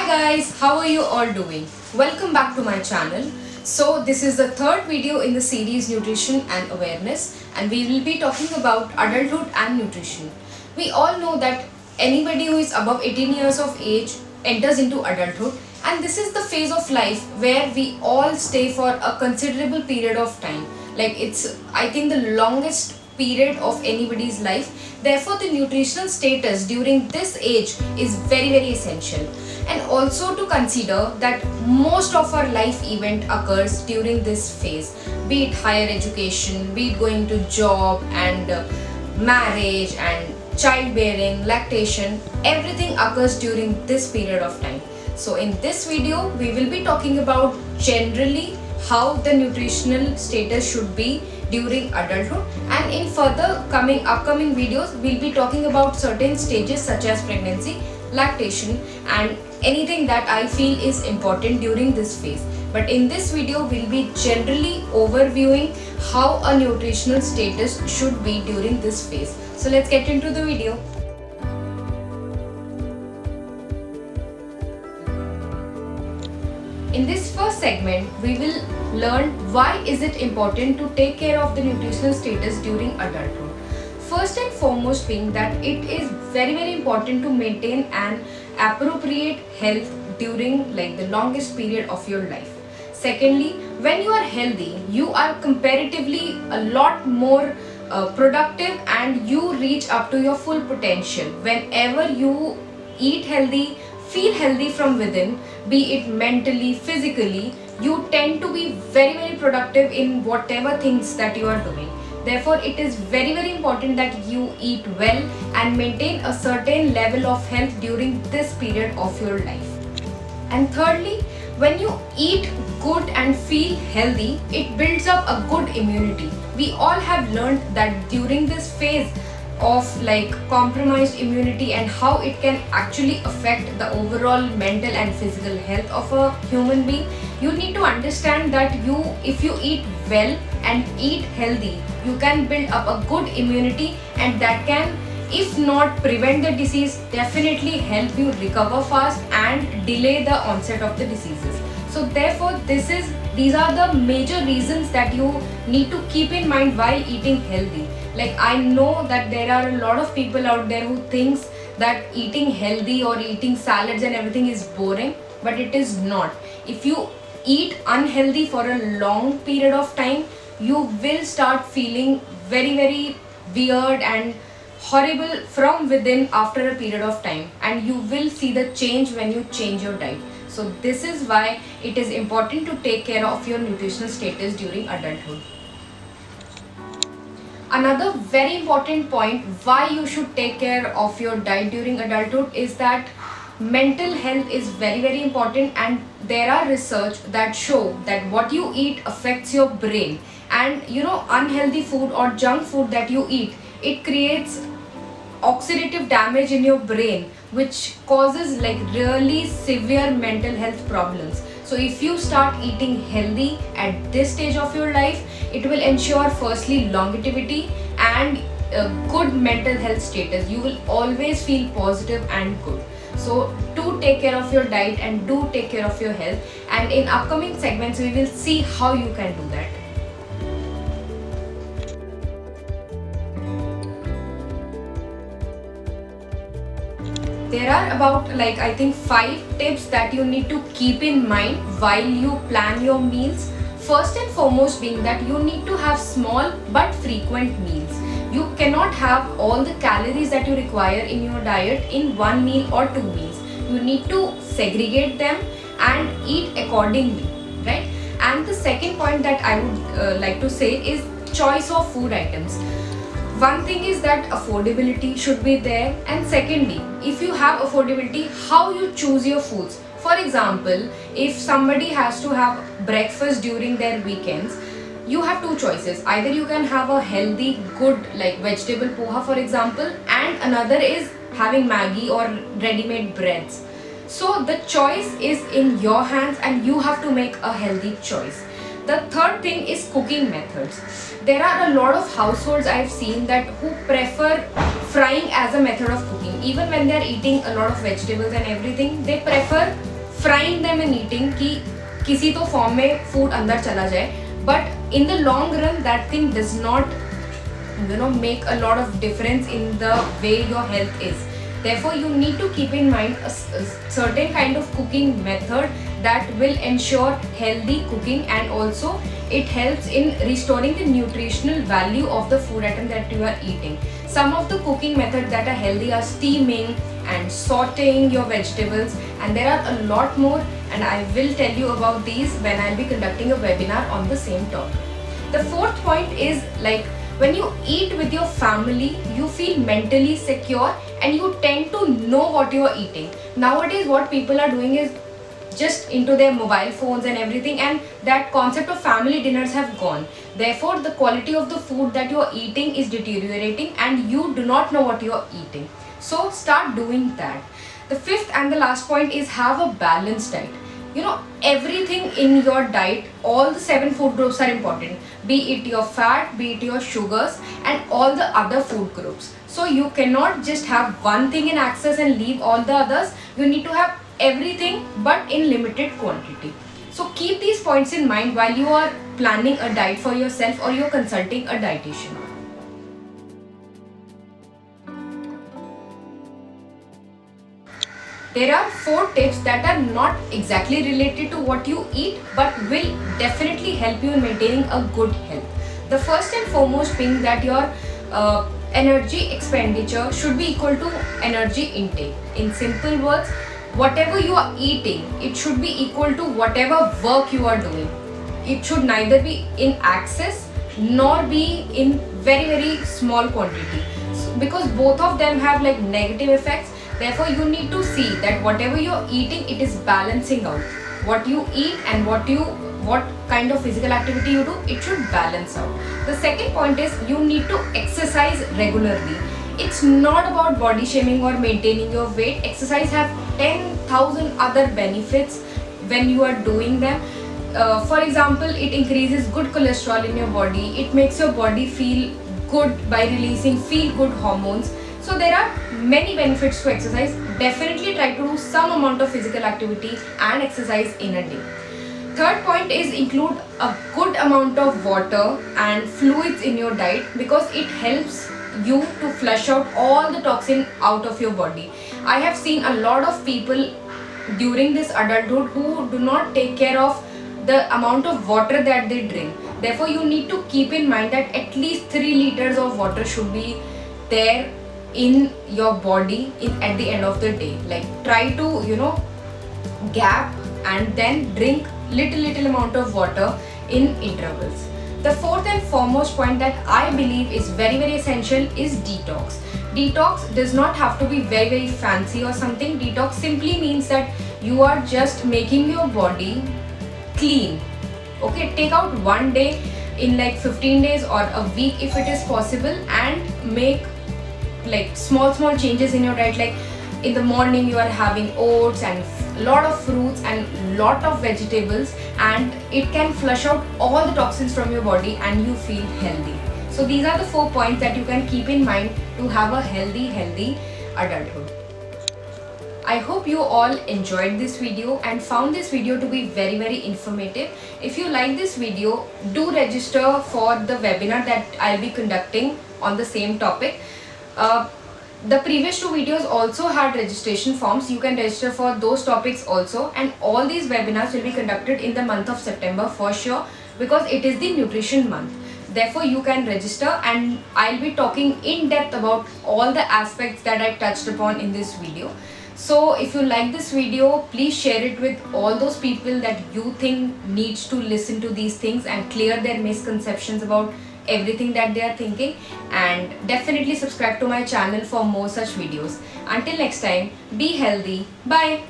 Hi guys, how are you all doing? Welcome back to my channel. So this is the third video in the series Nutrition and Awareness, and we will be talking about adulthood and nutrition. We all know that anybody who is above 18 years of age enters into adulthood, and this is the phase of life where we all stay for a considerable period of time. Like it's I think the longest period of anybody's life. Therefore the nutritional status during this age is very essential, and also to consider that most of our life event occurs during this phase, be it higher education, be it going to job and marriage and childbearing, lactation, everything occurs during this period of time. So in this video we will be talking about generally how the nutritional status should be during adulthood, and in further upcoming videos we'll be talking about certain stages such as pregnancy, lactation and anything that I feel is important during this phase. But in this video we'll be generally overviewing how a nutritional status should be during this phase. So let's get into the video. In this first segment, we will learn why is it important to take care of the nutritional status during adulthood. First and foremost being that it is very important to maintain an appropriate health during the longest period of your life. Secondly, when you are healthy, you are comparatively a lot more productive and you reach up to your full potential. Whenever you eat healthy, feel healthy from within, be it mentally, physically, you tend to be very productive in whatever things that you are doing. Therefore, it is very important that you eat well and maintain a certain level of health during this period of your life. And thirdly, when you eat good and feel healthy, it builds up a good immunity. We all have learned that during this phase of compromised immunity and how it can actually affect the overall mental and physical health of a human being, you need to understand that if you eat well and eat healthy, you can build up a good immunity, and that can, if not prevent the disease, definitely help you recover fast and delay the onset of the diseases. So therefore these are the major reasons that you need to keep in mind while eating healthy. I know that there are a lot of people out there who thinks that eating healthy or eating salads and everything is boring, but it is not. If you eat unhealthy for a long period of time, you will start feeling very weird and horrible from within after a period of time, and you will see the change when you change your diet. So this is why it is important to take care of your nutritional status during adulthood. Another very important point why you should take care of your diet during adulthood is that mental health is very important, and there are research that show that what you eat affects your brain. And unhealthy food or junk food that you eat, it creates oxidative damage in your brain, which causes really severe mental health problems. So if you start eating healthy at this stage of your life, it will ensure firstly longevity and a good mental health status. You will always feel positive and good. So do take care of your diet and do take care of your health, and in upcoming segments we will see how you can do that. There are about I think 5 tips that you need to keep in mind while you plan your meals. First and foremost being that you need to have small but frequent meals. You cannot have all the calories that you require in your diet in one meal or 2 meals. You need to segregate them and eat accordingly, right? And the second point that I would like to say is choice of food items. One thing is that affordability should be there, and secondly, if you have affordability, how you choose your foods. For example, if somebody has to have breakfast during their weekends, you have 2 choices. Either you can have a healthy, good vegetable poha for example, and another is having Maggi or ready-made breads. So the choice is in your hands and you have to make a healthy choice. The third thing is cooking methods. There are a lot of households I've seen that who prefer frying as a method of cooking. Even when they're eating a lot of vegetables and everything, they prefer frying them and eating कि किसी तो form में food अंदर चला जाए, but in the long run that thing does not make a lot of difference in the way your health is. Therefore, you need to keep in mind a certain kind of cooking method that will ensure healthy cooking, and also it helps in restoring the nutritional value of the food item that you are eating. Some of the cooking methods that are healthy are steaming and sauteing your vegetables, and there are a lot more, and I will tell you about these when I'll be conducting a webinar on the same topic. The fourth point is like, when you eat with your family, you feel mentally secure and you tend to know what you are eating. Nowadays, what people are doing is just into their mobile phones and everything, and that concept of family dinners have gone. Therefore, the quality of the food that you are eating is deteriorating and you do not know what you are eating. So start doing that. The fifth and the last point is have a balanced diet. Everything in your diet, all the 7 food groups are important, be it your fat, be it your sugars, and all the other food groups. So you cannot just have one thing in access and leave all the others. You need to have everything, but in limited quantity. So keep these points in mind while you are planning a diet for yourself or you're consulting a dietitian. There are 4 tips that are not exactly related to what you eat, but will definitely help you in maintaining a good health. The first and foremost being that your energy expenditure should be equal to energy intake. In simple words, whatever you are eating, it should be equal to whatever work you are doing. It should neither be in excess nor be in very, very small quantity, because both of them have like negative effects. Therefore, you need to see that whatever you're eating, it is balancing out. What you eat and what kind of physical activity you do, it should balance out. The second point is you need to exercise regularly. It's not about body shaming or maintaining your weight. Exercise have 10,000 other benefits when you are doing them. For example, it increases good cholesterol in your body. It makes your body feel good by releasing feel good hormones. So there are many benefits to exercise. Definitely try to do some amount of physical activity and exercise in a day. Third point is include a good amount of water and fluids in your diet, because it helps you to flush out all the toxin out of your body. I have seen a lot of people during this adulthood who do not take care of the amount of water that they drink. Therefore, you need to keep in mind that at least 3 liters of water should be there in your body at the end of the day. Like, try to gap and then drink little amount of water in intervals. The fourth and foremost point that I believe is very, very essential is detox. Detox does not have to be very, very fancy or something. Detox simply means that you are just making your body clean. Okay, take out one day in like 15 days or a week if it is possible, and make like small changes in your diet. Like, in the morning you are having oats and a lot of fruits and lot of vegetables, and it can flush out all the toxins from your body and you feel healthy. So these are the 4 points that you can keep in mind to have a healthy adulthood. I hope you all enjoyed this video and found this video to be very, very informative. If you like this video, do register for the webinar that I'll be conducting on the same topic. The previous 2 videos also had registration forms. You can register for those topics also, and all these webinars will be conducted in the month of September for sure, because it is the nutrition month. Therefore, you can register and I'll be talking in depth about all the aspects that I touched upon in this video. So if you like this video, please share it with all those people that you think needs to listen to these things and clear their misconceptions about everything that they are thinking, and definitely subscribe to my channel for more such videos. Until next time, be healthy. Bye.